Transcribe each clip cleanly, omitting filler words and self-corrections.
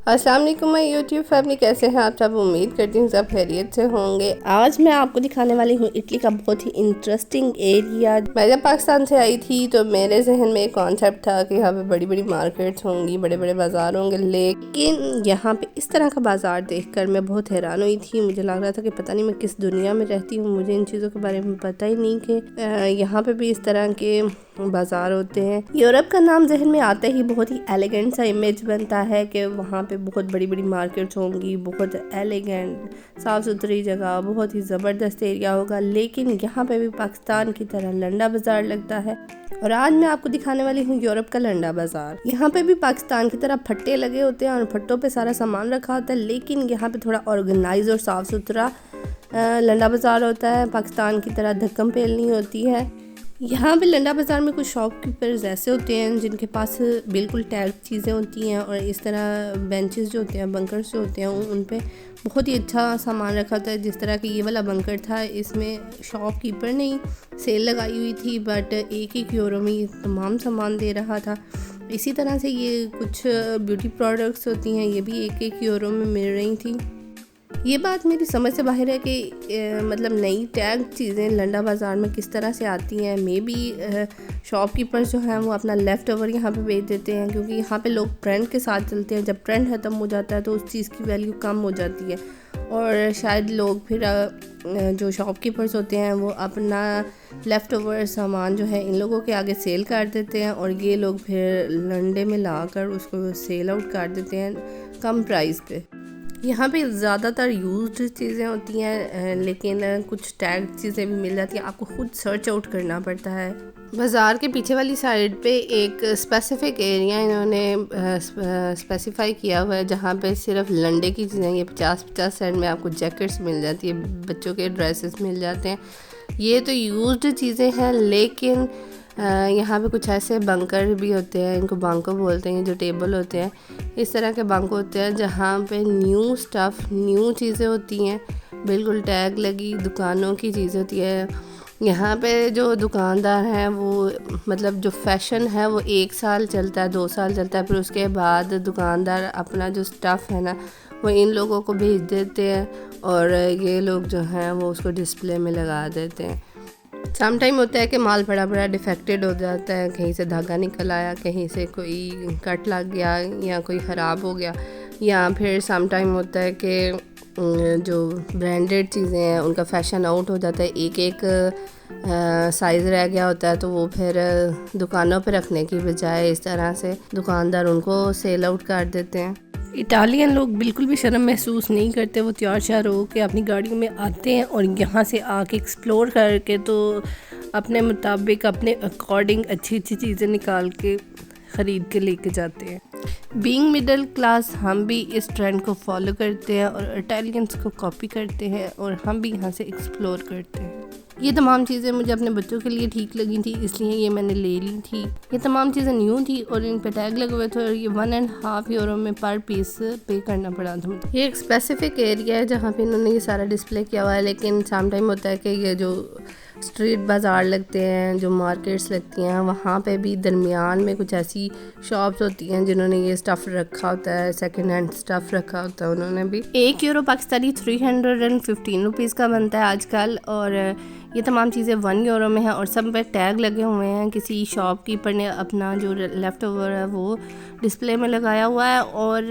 अस्सलाम वालेकुम my YouTube family, कैसे हैं आप सब। उम्मीद करती हूँ सब खैरियत से होंगे। आज मैं आपको दिखाने वाली हूँ इटली का बहुत ही इंटरेस्टिंग एरिया। मैं जब पाकिस्तान से आई थी तो मेरे जहन में एक कॉन्सेप्ट था कि यहाँ पे बड़ी बड़ी मार्केट्स होंगी, बड़े बड़े बाजार होंगे, लेकिन यहाँ पे इस तरह का बाजार देखकर मैं बहुत हैरान हुई थी। मुझे लग रहा था कि पता नहीं मैं किस दुनिया में रहती हूँ, मुझे इन चीज़ों के बारे में पता ही नहीं कि यहाँ पे भी इस तरह के बाजार होते हैं। यूरोप का नाम जहन में आते ही बहुत ही एलिगेंट सा इमेज बनता है कि वहाँ पे बहुत बड़ी बड़ी मार्केट्स होंगी, बहुत एलिगेंट साफ़ सुथरी जगह, बहुत ही ज़बरदस्त एरिया होगा। लेकिन यहाँ पे भी पाकिस्तान की तरह लंडा बाज़ार लगता है और आज मैं आपको दिखाने वाली हूँ यूरोप का लंडा बाज़ार। यहाँ पे भी पाकिस्तान की तरह फट्टे लगे होते हैं और फट्टों पे सारा सामान रखा होता है, लेकिन यहाँ पे थोड़ा ऑर्गेनाइज और साफ़ सुथरा लंडा बाज़ार होता है। पाकिस्तान की तरह धक्कम पेल नहीं होती है। यहाँ पे लंडा बाज़ार में कुछ शॉपकीपर्स ऐसे होते हैं जिनके पास बिल्कुल टैग चीज़ें होती हैं और इस तरह बेंचेस जो होते हैं, बंकर्स जो होते हैं, उन पे बहुत ही अच्छा सामान रखा होता है। जिस तरह कि ये वाला बंकर था, इसमें शॉपकीपर ने सेल लगाई हुई थी, बट एक यूरो में ये तमाम सामान दे रहा था। इसी तरह से ये कुछ ब्यूटी प्रोडक्ट्स होती हैं, ये भी एक यूरो में मिल रही थी। ये बात मेरी समझ से बाहर है कि मतलब नई टैग चीज़ें लंडा बाज़ार में किस तरह से आती हैं। मे बी शॉपकीपर्स जो हैं वो अपना लेफ़्ट ओवर यहाँ पे बेच देते हैं, क्योंकि यहाँ पे लोग ट्रेंड के साथ चलते हैं। जब ट्रेंड ख़त्म हो जाता है तो उस चीज़ की वैल्यू कम हो जाती है और शायद लोग फिर जो शॉपकीपर्स होते हैं वो अपना लेफ़्ट ओवर सामान जो है इन लोगों के आगे सेल कर देते हैं और ये लोग फिर लंडे में लाकर उसको सेल आउट कर देते हैं कम प्राइस पे। यहाँ पे ज़्यादातर यूज्ड चीज़ें होती हैं, लेकिन कुछ टैग चीज़ें भी मिल जाती हैं। आपको खुद सर्च आउट करना पड़ता है। बाज़ार के पीछे वाली साइड पे एक स्पेसिफ़िक एरिया इन्होंने स्पेसिफाई किया हुआ है, जहाँ पे सिर्फ लंडे की चीज़ें, ये 50-50 सेंट में आपको जैकेट्स मिल जाती है, बच्चों के ड्रेसेस मिल जाते हैं। ये तो यूज्ड चीज़ें हैं, लेकिन यहाँ पे कुछ ऐसे बंकर भी होते हैं, इनको बांको बोलते हैं, जो टेबल होते हैं, इस तरह के बांको होते हैं जहाँ पे न्यू स्टफ़, न्यू चीज़ें होती हैं, बिल्कुल टैग लगी दुकानों की चीज़ होती है। यहाँ पे जो दुकानदार हैं वो मतलब जो फ़ैशन है वो 1 साल चलता है, 2 साल चलता है, फिर उसके बाद दुकानदार अपना जो स्टफ़ है ना वो इन लोगों को भेज देते हैं और ये लोग जो हैं वो उसको डिस्प्ले में लगा देते हैं। सम टाइम होता है कि माल बड़ा बड़ा डिफेक्टेड हो जाता है, कहीं से धागा निकल आया, कहीं से कोई कट लग गया या कोई ख़राब हो गया, या फिर सम टाइम होता है कि जो ब्रांडेड चीज़ें हैं उनका फ़ैशन आउट हो जाता है, एक साइज़ रह गया होता है, तो वो फिर दुकानों पर रखने की बजाय इस तरह से दुकानदार उनको सेल आउट कर देते हैं। इटालियन लोग बिल्कुल भी शर्म महसूस नहीं करते, वो तैयार श्यार हो के अपनी गाड़ियों में आते हैं और यहाँ से आके एक्सप्लोर करके तो अपने मुताबिक, अपने अकॉर्डिंग अच्छी अच्छी चीज़ें निकाल के ख़रीद के लेके जाते हैं। बीइंग मिडिल क्लास हम भी इस ट्रेंड को फॉलो करते हैं और इटालियंस को कॉपी करते हैं और हम भी यहाँ से एक्सप्लोर करते हैं। ये तमाम चीज़ें मुझे अपने बच्चों के लिए ठीक लगी थी, इसलिए ये मैंने ले ली थी। ये तमाम चीज़ें न्यू थी और इन पे टैग लगे हुए थे और ये 1.5 यूरो में पर पीस पे करना पड़ा था मुझे। ये एक स्पेसिफिक एरिया है जहाँ पे इन्होंने ये सारा डिस्प्ले किया हुआ है, लेकिन सम टाइम होता है कि ये जो स्ट्रीट बाज़ार लगते हैं, जो मार्केट्स लगती हैं, वहाँ पे भी दरमियान में कुछ ऐसी शॉप्स होती हैं जिन्होंने ये स्टफ़ रखा होता है, सेकंड हैंड स्टफ़ रखा होता है उन्होंने भी। 1 यूरो पाकिस्तानी 315 रुपीज़ का बनता है आजकल और ये तमाम चीज़ें 1 यूरो में हैं और सब पे टैग लगे हुए हैं। किसी शॉपकीपर ने अपना जो लेफ़्ट ओवर है वो डिस्प्ले में लगाया हुआ है और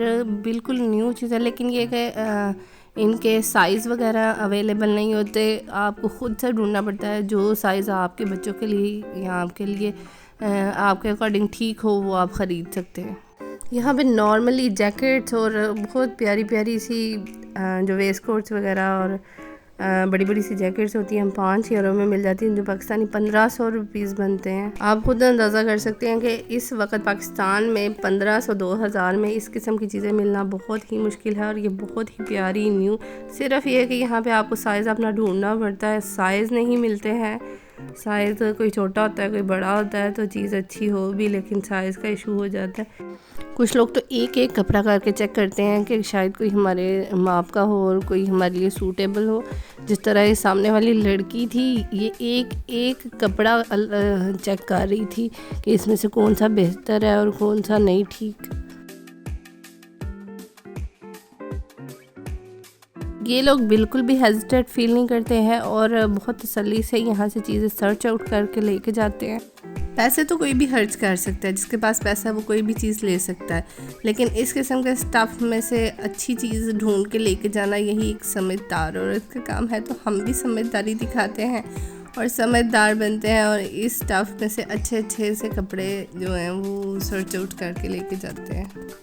बिल्कुल न्यू चीज़ है, लेकिन ये कि इनके साइज़ वगैरह अवेलेबल नहीं होते, आपको ख़ुद से ढूंढना पड़ता है जो साइज़ आपके बच्चों के लिए या आपके लिए आपके अकॉर्डिंग ठीक हो वो आप ख़रीद सकते हैं। यहाँ पे नॉर्मली जैकेट्स और बहुत प्यारी प्यारी सी जो वेस्ट कोट्स वगैरह और बड़ी बड़ी सी जैकेट्स होती हैं 5 यूरो में मिल जाती हैं, जो पाकिस्तानी 1500 रुपीज़ बनते हैं। आप खुद अंदाज़ा कर सकते हैं कि इस वक्त पाकिस्तान में 1500-2000 में इस किस्म की चीज़ें मिलना बहुत ही मुश्किल है और ये बहुत ही प्यारी न्यू। सिर्फ ये है कि यहाँ पे आपको साइज़ अपना ढूंढना पड़ता है, साइज़ नहीं मिलते हैं। साइज़ कोई छोटा होता है, कोई बड़ा होता है, तो चीज़ अच्छी हो भी, लेकिन साइज़ का इशू हो जाता है। कुछ लोग तो एक एक कपड़ा करके चेक करते हैं कि शायद कोई हमारे माप का हो और कोई हमारे लिए सूटेबल हो। जिस तरह ये सामने वाली लड़की थी, ये एक एक कपड़ा चेक कर रही थी कि इसमें से कौन सा बेहतर है और कौन सा नहीं ठीक। ये लोग बिल्कुल भी हेजिटेट फील नहीं करते हैं और बहुत तसल्ली से यहाँ से चीज़ें सर्च आउट करके लेके जाते हैं। पैसे तो कोई भी खर्च कर सकता है, जिसके पास पैसा है वो कोई भी चीज़ ले सकता है, लेकिन इस किस्म के स्टफ़ में से अच्छी चीज़ ढूंढ के लेके जाना यही एक समझदार औरत का काम है। तो हम भी समझदारी दिखाते हैं और समझदार बनते हैं और इस स्टफ़ में से अच्छे अच्छे से कपड़े जो हैं वो सर्च आउट करके लेके जाते हैं।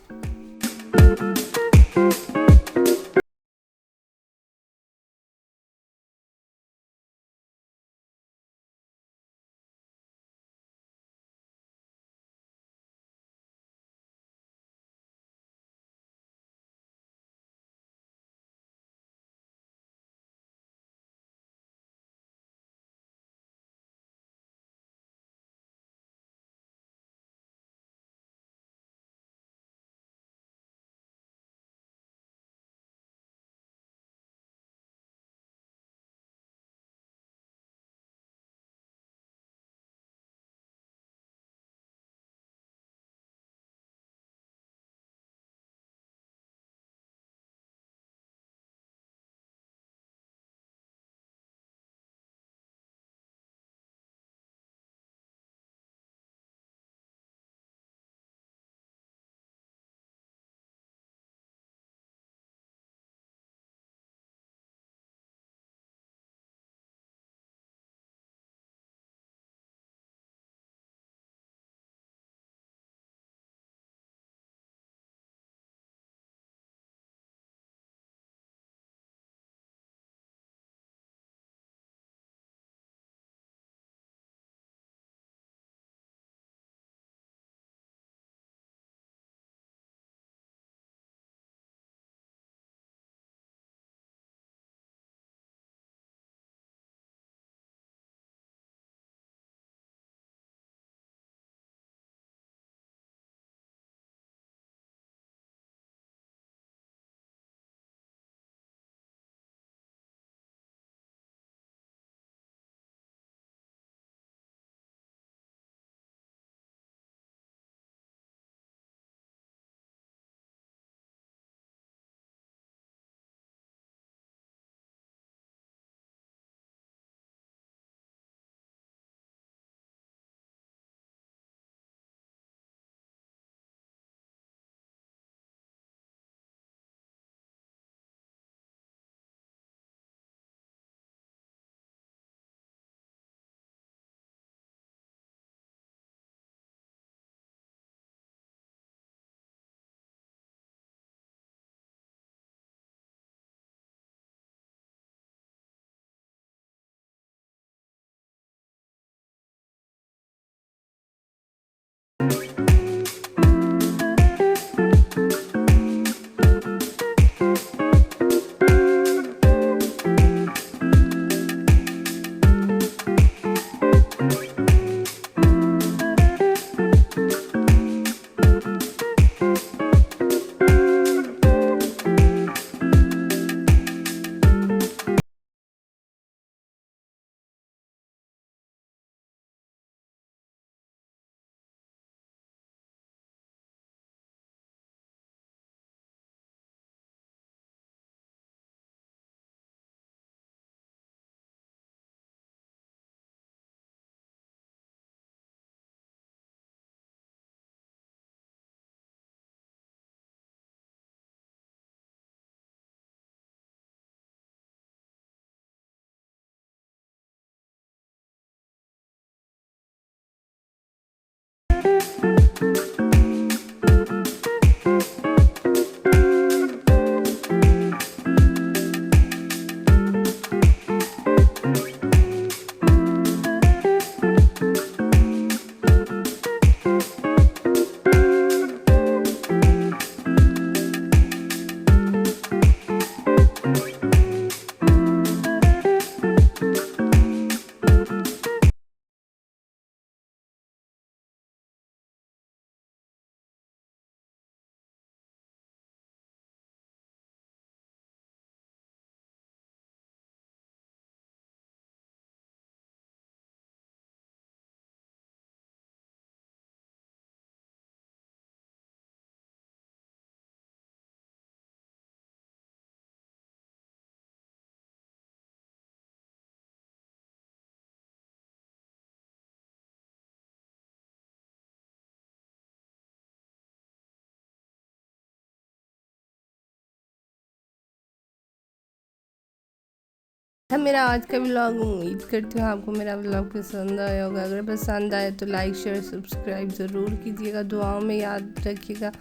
है मेरा आज का व्लॉग। उम्मीद करती हूँ आपको मेरा व्लॉग पसंद आया होगा। अगर पसंद आए तो लाइक शेयर सब्सक्राइब ज़रूर कीजिएगा, दुआओं में याद रखिएगा।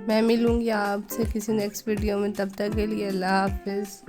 मैं मिलूँगी आपसे किसी नेक्स्ट वीडियो में, तब तक के लिए अल्लाह हाफिज़।